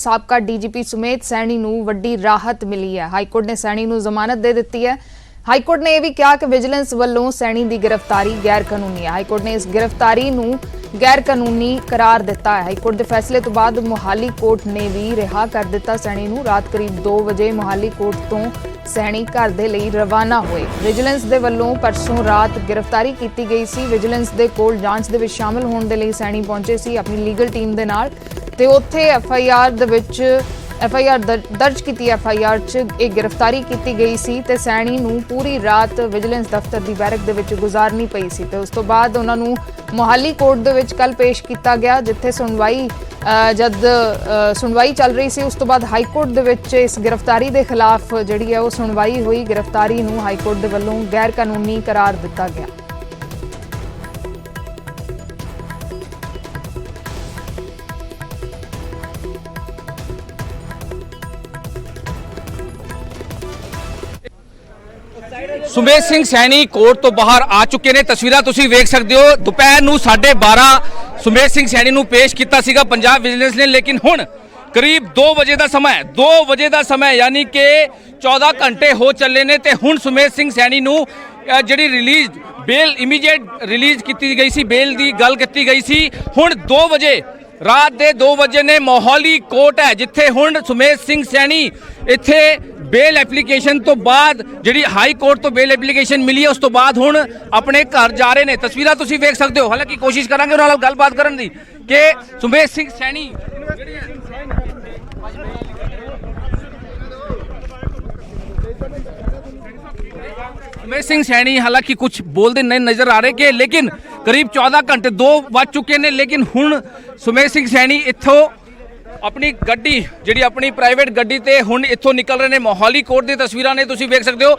ਸਾਬਕਾ ਡੀਜੀਪੀ ਸੁਮੇਧ ਸੈਣੀ ਨੂੰ ਵੱਡੀ ਰਾਹਤ ਮਿਲੀ ਹੈ। ਹਾਈਕੋਰਟ ਨੇ ਸੈਣੀ ਨੂੰ ਜ਼ਮਾਨਤ ਦੇ ਦਿੱਤੀ ਹੈ। ਹਾਈਕੋਰਟ ਨੇ ਇਹ ਵੀ ਕਿਹਾ ਕਿ ਵਿਜੀਲੈਂਸ ਵੱਲੋਂ ਸੈਣੀ ਦੀ गिरफ्तारी गैर कानूनी है। हाईकोर्ट ने इस गिरफ्तारी ਨੂੰ गैर कानूनी करार दिता है। हाईकोर्ट के फैसले तो बाद मोहाली कोर्ट ने भी रिहा कर दिता सैणी ਨੂੰ। रात करीब 2 बजे मोहाली कोर्ट तो सैणी घर ਦੇ ਲਈ रवाना हुए। विजिलेंस ਦੇ ਵੱਲੋਂ परसों रात गिरफ्तारी की गई सी। विजिलेंस ਦੇ ਕੋਲ ਜਾਂਚ ਦੇ ਵਿੱਚ शामिल ਹੋਣ ਦੇ ਲਈ सैणी पहुंचे सी अपनी लीगल टीम ਦੇ ਨਾਲ ਤੇ ਉੱਥੇ एफआईआर ਦੇ ਵਿੱਚ एफआईआर दर्ज की एफआईआर च एक गिरफ्तारी की गई सी ते सैणी नूं पूरी रात विजिलेंस दफ्तर की बैरक दे विच गुजारनी पई सी ते उस तो बाद उन्हां नूं मोहाली कोर्ट दे विच कल पेश किया गया जिथे सुनवाई जद सुनवाई चल रही सी। उस तो बाद हाईकोर्ट दे विच इस गिरफ्तारी के खिलाफ जिहड़ी है वो सुनवाई हुई। गिरफ्तारी नूं हाईकोर्ट दे वल्लों गैर कानूनी करार दिता गया। सुमेध सिंह सैनी कोर्ट तो बाहर आ चुके ने। तस्वीरां तुसीं वेख सकते हो। दोपहर नूं 12:30 सुमेध सिंह सैनी नूं पेश किया सीगा पंजाब विजिलेंस ने, लेकिन हुण करीब 2 बजे का समय 2 बजे का समय यानी कि 14 घंटे हो चले ने ते हुण सुमेध सिंह सैनी नूं जिहड़ी रिलीज बेल इमीडिएट रिलीज की गई सी, बेल की गल की गई सी। हुण 2 बजे रात के 2 बजे ने मोहाली कोर्ट है जिथे हुण सुमेध सिंह सैनी इत्थे बेल एप्लीकेशन तो बाद जिहड़ी हाई कोर्ट तो बेल एप्लीकेशन मिली है उस तो बाद हुण अपने घर जा रहे हैं। तस्वीरां तुसीं वेख सकते हो। हालांकि कोशिश करांगे उन्हां नाल गलबात करन दी कि सुमेध सिंह सैनी सुमेध सिंह सैनी हालांकि कुछ बोलते नहीं नजर आ रहे कि, लेकिन करीब 14 घंटे 2 बज चुके हैं, लेकिन हुण सुमेध सिंह सैनी इत्थों अपनी गड्डी जिहड़ी अपनी प्राइवेट गड्डी ते हुण इत्थों निकल रहे हैं। मोहाली कोर्ट दी तस्वीरां ने तुसीं वेख सकते हो।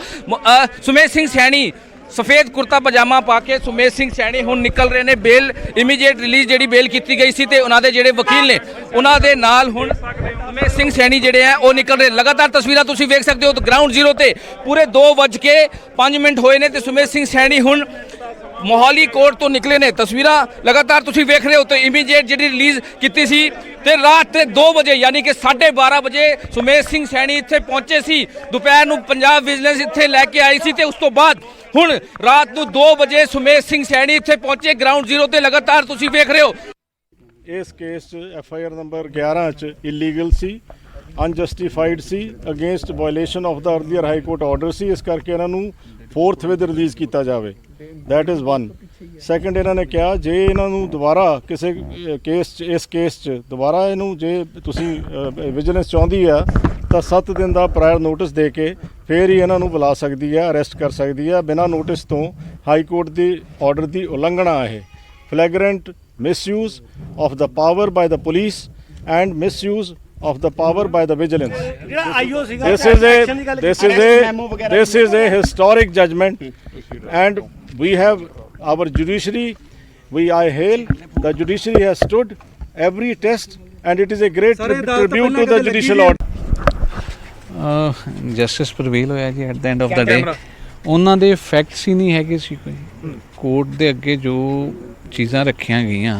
सुमेध सिंह सैनी सफेद कुर्ता पजामा पा के सुमेध सिंह सैनी हुण निकल रहे हैं। बेल इमीडिएट रिलीज जिहड़ी बेल की गई सी ते उन्हां दे जिहड़े वकील ने उन्हां दे नाल हुण सुमेध सिंह सैनी जिहड़े हैं वो निकल रहे। लगातार तस्वीरां तुसीं वेख सकते हो। तो ग्राउंड जीरो ते पूरे 2:05 होए ने ते सुमेध सिंह सैनी हुण मोहाली कोर्ट तो निकले ने। तस्वीरां लगातार तुसीं वेख रहे हो। तो इमीडिएट जिहड़ी रिलीज की सी ते रात 2 बजे यानी कि 12:30 बजे सुमेध सिंह सैनी इत्थे पहुंचे सी। दोपहर नूं पंजाब विजिलेंस इत्थे लैके आई सी ते उस तो बाद हुण रात नूं 2 बजे सुमेध सिंह सैनी इत्थे पहुंचे ग्राउंड जीरो ते। लगातार तुसीं वेख रहे हो। इस केस एफआईआर नंबर 11 च इलीगल सी, अनजस्टिफाइड सी, against violation of the earlier high court order सी। इस करके इन्हां नूं 4th विद रिलीज़ किया जाए। That is 1। सैकेंड इन्होंने कहा जे इन्हों दोबारा किसी केस इस केस च दोबारा इनू जे तुसी विजिलेंस चाहती है तो 7 दिन का प्रायर नोटिस दे के फिर ही इन्हों बुला सकती है, अरेस्ट कर सकती है। बिना नोटिस तो हाई कोर्ट की ऑर्डर की उलंघना है। फ्लैग्रेंट misuse of the power by the police and misuse of the power by the vigilance. This is a historic judgment, and we have our judiciary. I hail the judiciary has stood every test, and it is a great tribute to the judicial order. Justice prevail ਹੋਇਆ ਜੀ at the end of the day। ਉਹਨਾਂ ਦੇ facts ਹੀ ਨਹੀਂ ਹੈਗੇ ਸੀ ਕੋਈ। Court ਦੇ ਅੱਗੇ ਜੋ ਚੀਜ਼ਾਂ ਰੱਖੀਆਂ ਗਈਆਂ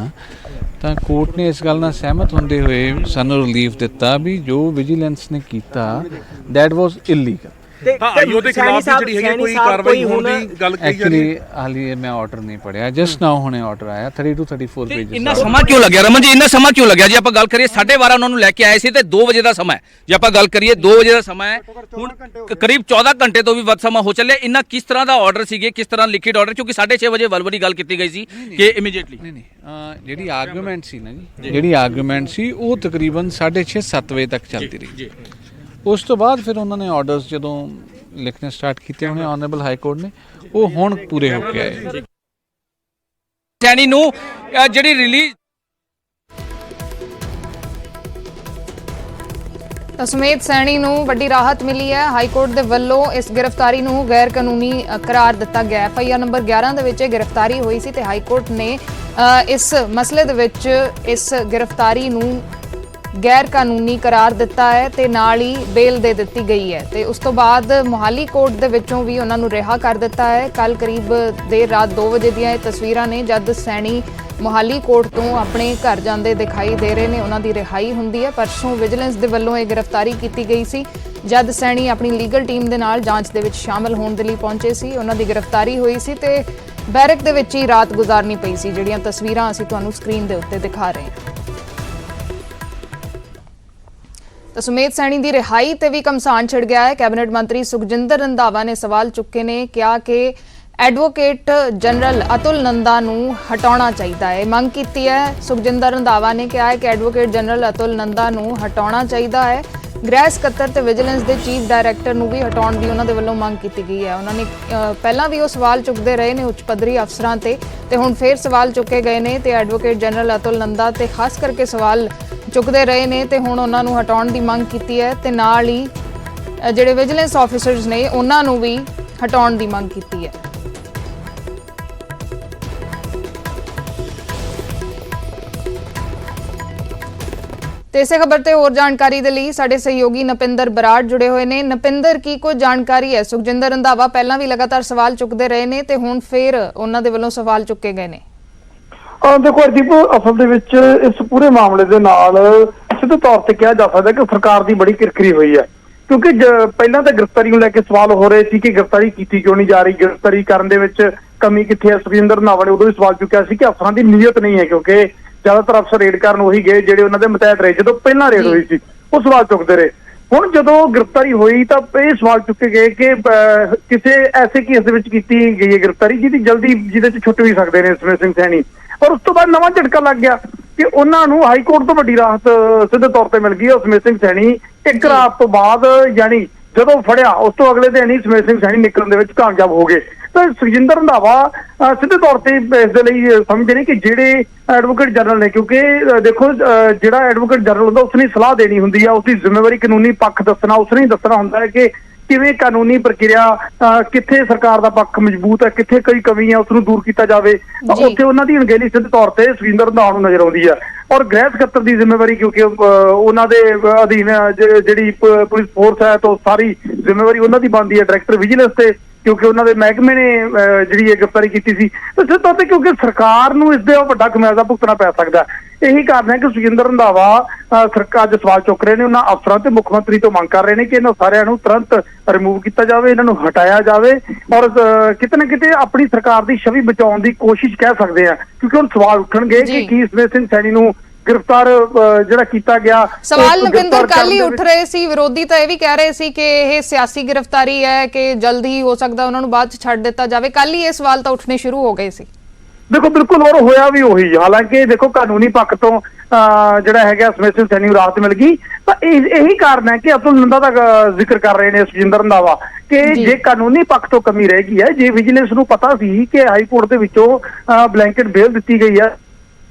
ਤਾਂ ਕੋਰਟ ਨੇ ਇਸ ਗੱਲ ਨਾਲ ਸਹਿਮਤ ਹੁੰਦੇ ਹੋਏ ਸਾਨੂੰ ਰਿਲੀਫ ਦਿੱਤਾ ਵੀ ਜੋ ਵਿਜੀਲੈਂਸ ਨੇ ਕੀਤਾ ਦੈਟ ਵਾਸ ਇਲੀਗਲ। ਆਈਓ ਦੇ ਖਿਲਾਫ ਜਿਹੜੀ ਹੈਗੀ ਕੋਈ ਕਾਰਵਾਈ ਹੋਣ ਦੀ ਗੱਲ ਕਹੀ ਜਾ ਰਹੀ ਹੈ। ਐਕਚੁਅਲੀ ਹਾਲੇ ਮੈਂ ਆਰਡਰ ਨਹੀਂ ਪੜਿਆ, ਜਸਟ ਨਾਓ ਹੁਣੇ ਆਰਡਰ ਆਇਆ 32 34 ਪੇजेस। ਇੰਨਾ ਸਮਾਂ ਕਿਉਂ ਲੱਗਿਆ ਰਮਨ ਜੀ? ਇੰਨਾ ਸਮਾਂ ਕਿਉਂ ਲੱਗਿਆ? ਜੇ ਆਪਾਂ ਗੱਲ ਕਰੀਏ 12:30 ਉਹਨਾਂ ਨੂੰ ਲੈ ਕੇ ਆਏ ਸੀ ਤੇ 2 ਵਜੇ ਦਾ ਸਮਾਂ ਹੈ। ਜੇ ਆਪਾਂ ਗੱਲ ਕਰੀਏ 2 ਵਜੇ ਦਾ ਸਮਾਂ ਹੈ, ਹੁਣ ਕਰੀਬ 14 ਘੰਟੇ ਤੋਂ ਵੀ ਵੱਧ ਸਮਾਂ ਹੋ ਚੱਲਿਆ। ਇੰਨਾ ਕਿਸ ਤਰ੍ਹਾਂ ਦਾ ਆਰਡਰ ਸੀਗੇ, ਕਿਸ ਤਰ੍ਹਾਂ ਲਿਖਿਡ ਆਰਡਰ? ਕਿਉਂਕਿ 6:30 ਵਜੇ ਵਲਵਲੀ ਗੱਲ ਕੀਤੀ ਗਈ ਸੀ ਕਿ ਇਮੀਡੀਏਟਲੀ ਨਹੀਂ ਜਿਹੜੀ ਆਰਗੂਮੈਂਟ ਸੀ ਨਾ ਜੀ, ਜਿਹੜੀ ਆਰਗੂਮੈਂਟ ਸੀ ਉਹ ਤਕਰੀਬਨ 6:30 7 ਵਜੇ ਤੱਕ ਚੱਲਦੀ ਰਹੀ। ਉਸ ਤੋਂ ਬਾਅਦ ਫਿਰ ਉਹਨਾਂ ਨੇ ਆਰਡਰਸ ਜਦੋਂ ਲਿਖਣੇ ਸਟਾਰਟ ਕੀਤੇ ਉਹਨੇ ਆਨਰੇਬਲ ਹਾਈ ਕੋਰਟ ਨੇ ਉਹ ਹੁਣ ਪੂਰੇ ਹੋ ਕੇ ਆਏ। ਸੈਣੀ ਨੂੰ ਜਿਹੜੀ ਰਿਲੀਜ਼ सुमेध सैणी ਨੂੰ ਵੱਡੀ ਰਾਹਤ ਮਿਲੀ ਹੈ। ਹਾਈ ਕੋਰਟ ਦੇ ਵੱਲੋਂ ਇਸ ਗ੍ਰਿਫਤਾਰੀ ਨੂੰ ਗੈਰ ਕਾਨੂੰਨੀ ਕਰਾਰ ਦਿੱਤਾ ਗਿਆ। ਐਫਆਈਆਰ ਨੰਬਰ 11 ਦੇ ਵਿੱਚ ਗ੍ਰਿਫਤਾਰੀ ਹੋਈ ਸੀ ਤੇ ਹਾਈ ਕੋਰਟ ਨੇ ਇਸ ਮਸਲੇ ਦੇ ਵਿੱਚ ਇਸ ਗ੍ਰਿਫਤਾਰੀ ਨੂੰ गैर कानूनी करार दिता है ते नाल ही बेल दे दी गई है। तो उस तो बाद मोहाली कोर्ट दे विचों भी उन्होंने रिहा कर दिता है। कल करीब देर रात 2 बजे दी तस्वीरां ने जद सैनी ਮੋਹਾਲੀ ਕੋਰਟ ਤੋਂ ਆਪਣੇ ਘਰ ਜਾਂਦੇ ਦਿਖਾਈ ਦੇ ਰਹੇ ਨੇ। ਉਹਨਾਂ ਦੀ ਰਿਹਾਈ ਹੁੰਦੀ ਹੈ। ਪਰਸੋਂ ਵਿਜੀਲੈਂਸ ਦੇ ਵੱਲੋਂ ਇਹ ਗ੍ਰਿਫਤਾਰੀ ਕੀਤੀ ਗਈ ਸੀ ਜਦ ਸੈਣੀ ਆਪਣੀ ਲੀਗਲ ਟੀਮ ਦੇ ਨਾਲ ਜਾਂਚ ਦੇ ਵਿੱਚ ਸ਼ਾਮਲ ਹੋਣ ਦੇ ਲਈ ਪਹੁੰਚੇ ਸੀ। ਉਹਨਾਂ ਦੀ ਗ੍ਰਿਫਤਾਰੀ ਹੋਈ ਸੀ ਤੇ ਬੈਰਕ ਦੇ ਵਿੱਚ ਹੀ ਰਾਤ ਗੁਜ਼ਾਰਨੀ ਪਈ ਸੀ, ਜਿਹੜੀਆਂ ਤਸਵੀਰਾਂ ਅਸੀਂ ਤੁਹਾਨੂੰ ਸਕਰੀਨ ਦੇ ਉੱਤੇ ਦਿਖਾ ਰਹੇ ਹਾਂ। ਤਾਂ ਸੁਮੇਧ ਸੈਣੀ ਦੀ ਰਿਹਾਈ ਤੇ ਵੀ ਘਮਸਾਨ ਛਿੜ ਗਿਆ ਹੈ। ਕੈਬਨਿਟ ਮੰਤਰੀ ਸੁਖਜਿੰਦਰ ਰੰਧਾਵਾ ਨੇ ਸਵਾਲ ਚੁੱਕੇ ਨੇ, ਕਿਹਾ ਕਿ ਐਡਵੋਕੇਟ ਜਨਰਲ ਅਤੁਲ ਨੰਦਾ ਨੂੰ ਹਟਾਉਣਾ ਚਾਹੀਦਾ ਹੈ। ਮੰਗ ਕੀਤੀ ਹੈ ਸੁਖਜਿੰਦਰ ਰੰਧਾਵਾ ਨੇ, ਕਿਹਾ ਹੈ ਕਿ ਐਡਵੋਕੇਟ ਜਨਰਲ ਅਤੁਲ ਨੰਦਾ ਨੂੰ ਹਟਾਉਣਾ ਚਾਹੀਦਾ ਹੈ। ਗ੍ਰਹਿ ਸਕੱਤਰ ਤੇ ਵਿਜੀਲੈਂਸ ਦੇ ਚੀਫ ਡਾਇਰੈਕਟਰ ਨੂੰ ਵੀ ਹਟਾਉਣ ਦੀ ਉਹਨਾਂ ਦੇ ਵੱਲੋਂ ਮੰਗ ਕੀਤੀ ਗਈ ਹੈ। ਉਹਨਾਂ ਨੇ ਪਹਿਲਾਂ ਵੀ ਉਹ ਸਵਾਲ ਚੁੱਕਦੇ ਰਹੇ ਨੇ ਉੱਚ ਪੱਧਰੀ ਅਫਸਰਾਂ ਤੇ ਹੁਣ ਫਿਰ ਸਵਾਲ ਚੁੱਕੇ ਗਏ ਨੇ ਤੇ ਐਡਵੋਕੇਟ ਜਨਰਲ ਅਤੁਲ ਨੰਦਾ ਤੇ ਖਾਸ ਕਰਕੇ ਸਵਾਲ ਚੁੱਕਦੇ ਰਹੇ ਨੇ ਤੇ ਹੁਣ ਉਹਨਾਂ ਨੂੰ ਹਟਾਉਣ ਦੀ ਮੰਗ ਕੀਤੀ ਹੈ ਤੇ ਨਾਲ ਹੀ ਜਿਹੜੇ ਵਿਜੀਲੈਂਸ ਆਫੀਸਰਸ ਨੇ ਉਹਨਾਂ ਨੂੰ ਵੀ ਹਟਾਉਣ ਦੀ ਮੰਗ ਕੀਤੀ ਹੈ। ਤੇ ਇਸੇ ਖਬਰ ਤੇ ਹੋਰ ਜਾਣਕਾਰੀ ਦੇ ਲਈ ਸਾਡੇ ਸਹਿਯੋਗੀ ਨਪਿੰਦਰ ਬਰਾੜ ਜੁੜੇ ਹੋਏ ਨੇ। ਨਪਿੰਦਰ, ਕੀ ਕੋਈ ਜਾਣਕਾਰੀ ਹੈ? ਸੁਖਜਿੰਦਰ ਰੰਧਾਵਾ ਪਹਿਲਾਂ ਵੀ ਲਗਾਤਾਰ ਸਵਾਲ ਚੁੱਕਦੇ ਰਹੇ ਨੇ ਤੇ ਹੁਣ ਫਿਰ ਉਹਨਾਂ ਦੇ ਵੱਲੋਂ ਸਵਾਲ ਚੁੱਕੇ ਗਏ ਨੇ। ਦੇਖੋ ਹਰਦੀਪ, ਅਸਲ ਦੇ ਵਿੱਚ ਇਸ ਪੂਰੇ ਮਾਮਲੇ ਦੇ ਨਾਲ ਸਿੱਧੇ ਤੌਰ ਤੇ ਕਿਹਾ ਜਾ ਸਕਦਾ ਕਿ ਸਰਕਾਰ ਦੀ ਬੜੀ ਕਿਰਕਰੀ ਹੋਈ ਹੈ, ਕਿਉਂਕਿ ਪਹਿਲਾਂ ਤਾਂ ਗ੍ਰਿਫਤਾਰੀ ਨੂੰ ਲੈ ਕੇ ਸਵਾਲ ਹੋ ਰਹੇ ਸੀ ਕਿ ਗ੍ਰਿਫਤਾਰੀ ਕੀਤੀ ਕਿਉਂ ਨਹੀਂ ਜਾ ਰਹੀ, ਗ੍ਰਿਫਤਾਰੀ ਕਰਨ ਦੇ ਵਿੱਚ ਕਮੀ ਕਿੱਥੇ ਹੈ। ਸੁਖਜਿੰਦਰ ਰੰਧਾਵਾ ਨੇ ਉਦੋਂ ਵੀ ਸਵਾਲ ਚੁੱਕਿਆ ਸੀ ਕਿ ਅਫਸਰਾਂ ਦੀ ਨੀਅਤ ਨਹੀਂ ਹੈ, ਕਿਉਂਕਿ ਜ਼ਿਆਦਾਤਰ ਅਫਸਰ ਰੇਡ ਕਰਨ ਉਹੀ ਗਏ ਜਿਹੜੇ ਉਹਨਾਂ ਦੇ ਮੁਤਹਿਦ ਰਹੇ ਜਦੋਂ ਪਹਿਲਾਂ ਰੇਡ ਹੋਈ ਸੀ, ਉਹ ਸਵਾਲ ਚੁੱਕਦੇ ਰਹੇ। ਹੁਣ ਜਦੋਂ ਗ੍ਰਿਫਤਾਰੀ ਹੋਈ ਤਾਂ ਇਹ ਸਵਾਲ ਚੁੱਕੇ ਗਏ ਕਿ ਕਿਸੇ ਐਸੇ ਕੇਸ ਦੇ ਵਿੱਚ ਕੀਤੀ ਗਈ ਹੈ ਗ੍ਰਿਫਤਾਰੀ ਜਿਹਦੇ ਚ ਛੁੱਟ ਵੀ ਸਕਦੇ ਨੇ ਸੁਮੇਧ ਸਿੰਘ ਸੈਣੀ। ਔਰ ਉਸ ਤੋਂ ਬਾਅਦ ਨਵਾਂ ਝਟਕਾ ਲੱਗ ਗਿਆ ਕਿ ਉਹਨਾਂ ਨੂੰ ਹਾਈ ਕੋਰਟ ਤੋਂ ਵੱਡੀ ਰਾਹਤ ਸਿੱਧੇ ਤੌਰ ਤੇ ਮਿਲ ਗਈ ਹੈ। ਸੁਮੇਧ ਸਿੰਘ ਸੈਣੀ ਇੱਕ ਰਾਤ ਤੋਂ ਬਾਅਦ ਯਾਨੀ ਜਦੋਂ ਫੜਿਆ ਉਸ ਤੋਂ ਅਗਲੇ ਦਿਨ ਹੀ ਸੁਮੇਧ ਸਿੰਘ ਸੈਣੀ ਨਿਕਲਣ ਦੇ ਵਿੱਚ ਕਾਮਯਾਬ ਹੋ ਗਏ। ਤਾਂ ਸੁਖਜਿੰਦਰ ਰੰਧਾਵਾ ਸਿੱਧੇ ਤੌਰ ਤੇ ਇਸ ਦੇ ਲਈ ਸਮਝਦੇ ਨੇ ਕਿ ਜਿਹੜੇ ਐਡਵੋਕੇਟ ਜਨਰਲ ਨੇ, ਕਿਉਂਕਿ ਦੇਖੋ ਜਿਹੜਾ ਐਡਵੋਕੇਟ ਜਨਰਲ ਹੁੰਦਾ ਉਸਨੇ ਸਲਾਹ ਦੇਣੀ ਹੁੰਦੀ ਆ, ਉਸਦੀ ਜ਼ਿੰਮੇਵਾਰੀ ਕਾਨੂੰਨੀ ਪੱਖ ਦੱਸਣਾ, ਉਸਨੇ ਦੱਸਣਾ ਹੁੰਦਾ ਹੈ ਕਿ ਕਿਵੇਂ ਕਾਨੂੰਨੀ ਪ੍ਰਕਿਰਿਆ ਕਿੱਥੇ ਸਰਕਾਰ ਦਾ ਪੱਖ ਮਜ਼ਬੂਤ ਹੈ, ਕਿੱਥੇ ਕੋਈ ਕਮੀ ਹੈ, ਉਸਨੂੰ ਦੂਰ ਕੀਤਾ ਜਾਵੇ। ਉੱਥੇ ਉਹਨਾਂ ਦੀ ਅਣਗਹਿਲੀ ਸਿੱਧੇ ਤੌਰ ਤੇ ਸੁਖਜਿੰਦਰ ਰੰਧਾਵਾ ਨੂੰ ਨਜ਼ਰ ਆਉਂਦੀ ਹੈ। ਔਰ ਗ੍ਰਹਿ ਸਕੱਤਰ ਦੀ ਜ਼ਿੰਮੇਵਾਰੀ, ਕਿਉਂਕਿ ਉਹਨਾਂ ਦੇ ਅਧੀਨ ਜਿਹੜੀ ਪੁਲਿਸ ਫੋਰਸ ਹੈ ਤਾਂ ਸਾਰੀ ਜ਼ਿੰਮੇਵਾਰੀ ਉਹਨਾਂ ਦੀ ਬਣਦੀ ਹੈ, ਡਾਇਰੈਕਟਰ ਵਿਜੀਲੈਂਸ ਤੇ, ਕਿਉਂਕਿ ਉਹਨਾਂ ਦੇ ਮਹਿਕਮੇ ਨੇ ਜਿਹੜੀ ਇਹ ਗ੍ਰਿਫਤਾਰੀ ਕੀਤੀ ਸੀ। ਤੇ ਸਿੱਧੇ ਤੌਰ ਤੇ ਕਿਉਂਕਿ ਸਰਕਾਰ ਨੂੰ ਇਸ ਦੇ ਵੱਡਾ ਖਮਿਆਜ਼ਾ ਭੁਗਤਣਾ ਪੈ ਸਕਦਾ, ਇਹੀ ਕਾਰਨ ਹੈ ਕਿ ਸੁਖਜਿੰਦਰ ਰੰਧਾਵਾ ਸਰਕਾਰ ਅੱਜ ਸਵਾਲ ਚੁੱਕ ਰਹੇ ਨੇ। ਉਹਨਾਂ ਅਫਸਰਾਂ ਤੇ ਮੁੱਖ ਮੰਤਰੀ ਤੋਂ ਮੰਗ ਕਰ ਰਹੇ ਨੇ ਕਿ ਇਹਨਾਂ ਸਾਰਿਆਂ ਨੂੰ ਤੁਰੰਤ ਰਿਮੂਵ ਕੀਤਾ ਜਾਵੇ, ਇਹਨਾਂ ਨੂੰ ਹਟਾਇਆ ਜਾਵੇ ਔਰ ਕਿਤੇ ਨਾ ਕਿਤੇ ਆਪਣੀ ਸਰਕਾਰ ਦੀ ਛਵੀ ਬਚਾਉਣ ਦੀ ਕੋਸ਼ਿਸ਼ ਕਹਿ ਸਕਦੇ ਆ, ਕਿਉਂਕਿ ਹੁਣ ਸਵਾਲ ਉੱਠਣਗੇ ਕਿ ਕੀ ਸੁਮੇਧ ਸਿੰਘ ਸੈਣੀ ਨੂੰ ਗ੍ਰਿਫਤਾਰ ਜਿਹੜਾ ਕੀਤਾ ਗਿਆ। ਸਵਾਲ ਨਵਿੰਦਰ ਕੱਲ ਹੀ ਉੱਠ ਰਹੇ ਸੀ, ਵਿਰੋਧੀ ਤਾਂ ਇਹ ਵੀ ਕਹਿ ਰਹੇ ਸੀ ਕਿ ਇਹ ਸਿਆਸੀ ਗ੍ਰਿਫਤਾਰੀ ਹੈ, ਕਿ ਜਲਦ ਹੀ ਹੋ ਸਕਦਾ ਉਹਨਾਂ ਨੂੰ ਬਾਅਦ ਚ ਛੱਡ ਦਿੱਤਾ ਜਾਵੇ। ਕੱਲ ਹੀ ਇਹ ਸਵਾਲ ਤਾਂ ਉੱਠਣੇ ਸ਼ੁਰੂ ਹੋ ਗਏ ਸੀ। ਦੇਖੋ ਬਿਲਕੁਲ, ਔਰ ਹੋਇਆ ਵੀ ਉਹੀ। ਹਾਲਾਂਕਿ ਦੇਖੋ ਕਾਨੂੰਨੀ ਪੱਖ ਤੋਂ ਜਿਹੜਾ ਹੈਗਾ ਸੁਮੇਧ ਸਿੰਘ ਸੈਣੀ ਨੂੰ ਰਾਹਤ ਮਿਲ ਗਈ, ਤਾਂ ਇਹੀ ਕਾਰਨ ਹੈ ਕਿ ਅਤੁਲ ਨੰਦਾ ਦਾ ਜ਼ਿਕਰ ਕਰ ਰਹੇ ਨੇ ਸੁਖਜਿੰਦਰ ਰੰਧਾਵਾ ਕਿ ਜੇ ਕਾਨੂੰਨੀ ਪੱਖ ਤੋਂ ਕਮੀ ਰਹਿ ਗਈ ਹੈ, ਜੇ ਵਿਜੀਲੈਂਸ ਨੂੰ ਪਤਾ ਸੀ ਕਿ ਹਾਈ ਕੋਰਟ ਦੇ ਵਿੱਚੋਂ ਬਲੈਂਕਟ ਬੇਲ ਦਿੱਤੀ ਗਈ ਹੈ,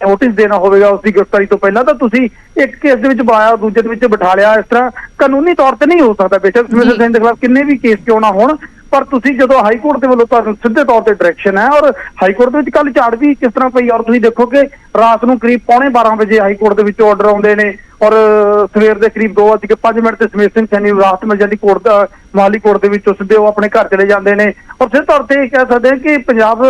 ਨੋਟਿਸ ਦੇਣਾ ਹੋਵੇਗਾ ਉਸ ਦੀ ਗ੍ਰਿਫਤਾਰੀ ਤੋਂ ਪਹਿਲਾਂ, ਤਾਂ ਤੁਸੀਂ ਇੱਕ ਕੇਸ ਦੇ ਵਿੱਚ ਬੁਲਾਇਆ ਦੂਜੇ ਦੇ ਵਿੱਚ ਬਿਠਾ ਲਿਆ। ਇਸ ਤਰ੍ਹਾਂ ਕਾਨੂੰਨੀ ਤੌਰ ਤੇ ਨਹੀਂ ਹੋ ਸਕਦਾ। ਬੇਸ਼ੱਕ ਸੁਮੇਧ ਸਿੰਘ ਦੇ ਖਿਲਾਫ ਕਿੰਨੇ ਵੀ ਕੇਸ ਕਿਉਂ ਨਾ ਹੋਣ, ਪਰ ਤੁਸੀਂ ਜਦੋਂ ਹਾਈ ਕੋਰਟ ਦੇ ਵੱਲੋਂ ਤੁਹਾਨੂੰ ਸਿੱਧੇ ਤੌਰ ਤੇ ਡਾਇਰੈਕਸ਼ਨ ਹੈ, ਔਰ ਹਾਈ ਕੋਰਟ ਦੇ ਵਿੱਚ ਕੱਲ ਝਾੜ ਵੀ ਕਿਸ ਤਰ੍ਹਾਂ ਪਈ, ਔਰ ਤੁਸੀਂ ਦੇਖੋ ਕਿ ਰਾਤ ਨੂੰ ਕਰੀਬ 12:15 ਵਜੇ ਹਾਈ ਕੋਰਟ ਦੇ ਵਿੱਚ ਆਰਡਰ ਆਉਂਦੇ ਨੇ ਔਰ ਸਵੇਰ ਦੇ ਕਰੀਬ 2:05 ਤੇ ਸੁਮੇਧ ਸਿੰਘ ਸੈਣੀ ਨੂੰ ਰਾਹਤ ਮਿਲ ਜਾਂਦੀ ਕੋਰਟ ਦਾ ਮੋਹਾਲੀ ਕੋਰਟ ਦੇ ਵਿੱਚੋਂ। ਸਿੱਧੇ ਉਹ ਆਪਣੇ ਘਰ ਚਲੇ ਜਾਂਦੇ ਨੇ। ਔਰ ਸਿੱਧੇ ਤੌਰ ਤੇ ਕਹਿ ਸਕਦੇ ਹਾਂ ਕਿ ਪੰਜਾਬ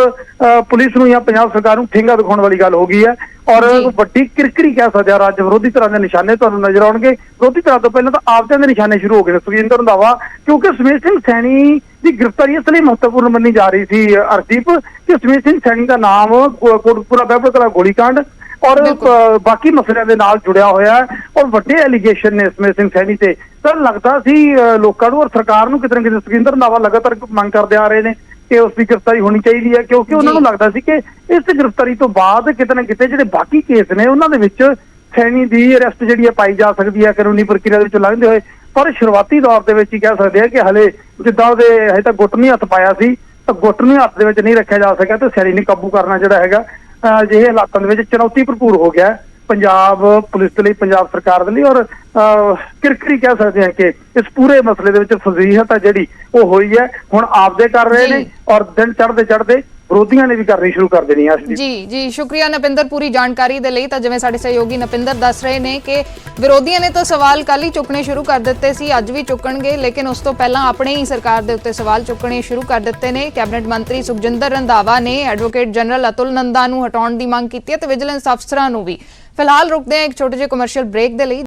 ਪੁਲਿਸ ਨੂੰ ਜਾਂ ਪੰਜਾਬ ਸਰਕਾਰ ਨੂੰ ਠੇਂਗਾ ਦਿਖਾਉਣ ਵਾਲੀ ਗੱਲ ਹੋ ਗਈ ਹੈ ਔਰ ਵੱਡੀ ਕਿਰਕਰੀ ਕਹਿ ਸਕਦੇ ਹਾਂ। ਰਾਜ ਵਿਰੋਧੀ ਧਿਰਾਂ ਦੇ ਨਿਸ਼ਾਨੇ ਤੁਹਾਨੂੰ ਨਜ਼ਰ ਆਉਣਗੇ। ਵਿਰੋਧੀ ਧਿਰਾਂ ਤੋਂ ਪਹਿਲਾਂ ਤਾਂ ਆਪਦਿਆਂ ਦੇ ਨਿਸ਼ਾਨੇ ਸ਼ੁਰੂ ਹੋ ਗਏ ਨੇ ਸੁਖਜਿੰਦਰ ਰੰਧਾਵਾ, ਕਿਉਂਕਿ ਸੁਮੇਧ ਸਿੰਘ ਸੈਣੀ ਦੀ ਗ੍ਰਿਫਤਾਰੀ ਇਸ ਲਈ ਮਹੱਤਵਪੂਰਨ ਮੰਨੀ ਜਾ ਰਹੀ ਸੀ ਹਰਦੀਪ ਕਿ ਸੁਮੇਧ ਸਿੰਘ ਸੈਣੀ ਦਾ ਨਾਮ ਕੋਟਕਪੂਰਾ ਬਹਿਬਲ ਗੋਲੀकांड ਔਰ ਬਾਕੀ ਮਸਲਿਆਂ ਦੇ ਨਾਲ ਜੁੜਿਆ ਹੋਇਆ ਹੈ ਔਰ ਵੱਡੇ ਐਲੀਗੇਸ਼ਨ ਨੇ ਸੁਮੇਧ ਸਿੰਘ ਸੈਣੀ ਤੇ। ਤਾਂ ਲੱਗਦਾ ਸੀ ਲੋਕਾਂ ਨੂੰ ਔਰ ਸਰਕਾਰ ਨੂੰ ਕਿਤੇ ਨਾ ਕਿਤੇ ਸੁਖਜਿੰਦਰ ਰੰਧਾਵਾ ਲਗਾਤਾਰ ਮੰਗ ਕਰਦੇ ਆ ਰਹੇ ਨੇ ਕਿ ਉਸ ਦੀ ਗ੍ਰਿਫਤਾਰੀ ਹੋਣੀ ਚਾਹੀਦੀ ਹੈ, ਕਿਉਂਕਿ ਉਹਨਾਂ ਨੂੰ ਲੱਗਦਾ ਸੀ ਕਿ ਇਸ ਗ੍ਰਿਫਤਾਰੀ ਤੋਂ ਬਾਅਦ ਕਿਤੇ ਨਾ ਕਿਤੇ ਜਿਹੜੇ ਬਾਕੀ ਕੇਸ ਨੇ ਉਹਨਾਂ ਦੇ ਵਿੱਚ ਸੈਣੀ ਦੀ ਅਰੈਸਟ ਜਿਹੜੀ ਹੈ ਪਾਈ ਜਾ ਸਕਦੀ ਹੈ ਕਾਨੂੰਨੀ ਪ੍ਰਕਿਰਿਆ ਦੇ ਵਿੱਚ ਲੰਘਦੇ ਹੋਏ। ਪਰ ਸ਼ੁਰੂਆਤੀ ਦੌਰ ਦੇ ਵਿੱਚ ਹੀ ਕਹਿ ਸਕਦੇ ਆ ਕਿ ਹਲੇ ਜਿੱਦਾਂ ਉਹਦੇ ਹਜੇ ਤੱਕ ਗੁੱਟ ਨਹੀਂ ਹੱਥ ਪਾਇਆ ਸੀ, ਤਾਂ ਗੁੱਟ ਨੂੰ ਹੱਥ ਦੇ ਵਿੱਚ ਨਹੀਂ ਰੱਖਿਆ ਜਾ ਸਕਿਆ ਤੇ ਸੈਣੀ ਨੂੰ ਕਾਬੂ ਕਰਨਾ ਜਿਹੜਾ ਹੈਗਾ ਅਜਿਹੇ ਹਾਲਾਤਾਂ ਦੇ ਵਿੱਚ ਚੁਣੌਤੀ ਭਰਪੂਰ ਹੋ ਗਿਆ ਪੰਜਾਬ ਪੁਲਿਸ ਦੇ ਲਈ, ਪੰਜਾਬ ਸਰਕਾਰ ਦੇ ਲਈ। ਔਰ ਕਿਰਕਰੀ ਕਹਿ ਸਕਦੇ ਹਾਂ ਕਿ ਇਸ ਪੂਰੇ ਮਸਲੇ ਦੇ ਵਿੱਚ ਫਜ਼ੀਹਤ ਆ ਜਿਹੜੀ ਉਹ ਹੋਈ ਹੈ। ਹੁਣ ਆਪਦੇ ਕਰ ਰਹੇ ਨੇ ਔਰ ਦਿਨ ਚੜ੍ਹਦੇ ਵਿਰੋਧੀਆਂ ਨੇ ਵੀ ਕਰਨੀ ਸ਼ੁਰੂ ਕਰ ਦੇਣੀ ਆ। ਜੀ ਸ਼ੁਕਰੀਆ ਨਪਿੰਦਰ ਪੂਰੀ ਜਾਣਕਾਰੀ ਦੇ ਲਈ। ਤਾਂ ਜਿਵੇਂ ਸਾਡੇ ਸਹਿਯੋਗੀ ਨਪਿੰਦਰ ਦੱਸ ਰਹੇ ਨੇ ਕਿ ਵਿਰੋਧੀਆਂ ਨੇ ਤਾਂ ਸਵਾਲ ਕੱਲ੍ਹ ਹੀ ਚੁੱਕਣੇ ਸ਼ੁਰੂ ਕਰ ਦਿੱਤੇ ਸੀ, ਅੱਜ ਵੀ ਚੁੱਕਣਗੇ, ਲੇਕਿਨ ਉਸ ਤੋਂ ਪਹਿਲਾਂ ਆਪਣੇ ਹੀ ਸਰਕਾਰ ਦੇ ਉੱਤੇ ਸਵਾਲ ਚੁੱਕਣੇ ਸ਼ੁਰੂ ਕਰ ਦਿੱਤੇ ਨੇ। ਕੈਬਨਿਟ ਮੰਤਰੀ ਸੁਖਜਿੰਦਰ ਰੰਧਾਵਾ ਨੇ ਐਡਵੋਕੇਟ ਜਨਰਲ ਅਤੁਲ ਨੰਦਾ ਨੂੰ ਹਟਾਉਣ ਦੀ ਮੰਗ ਕੀਤੀ ਹੈ ਤੇ ਵਿਜੀਲੈਂਸ ਅਫਸਰਾਂ ਨੂੰ ਵੀ। ਫਿਲਹਾਲ ਰੁਕਦੇ ਹਾਂ ਇੱਕ ਛੋਟੇ ਜਿਹੇ ਕਮਰਸ਼ੀਅਲ ਬ੍ਰੇਕ ਦੇ ਲਈ।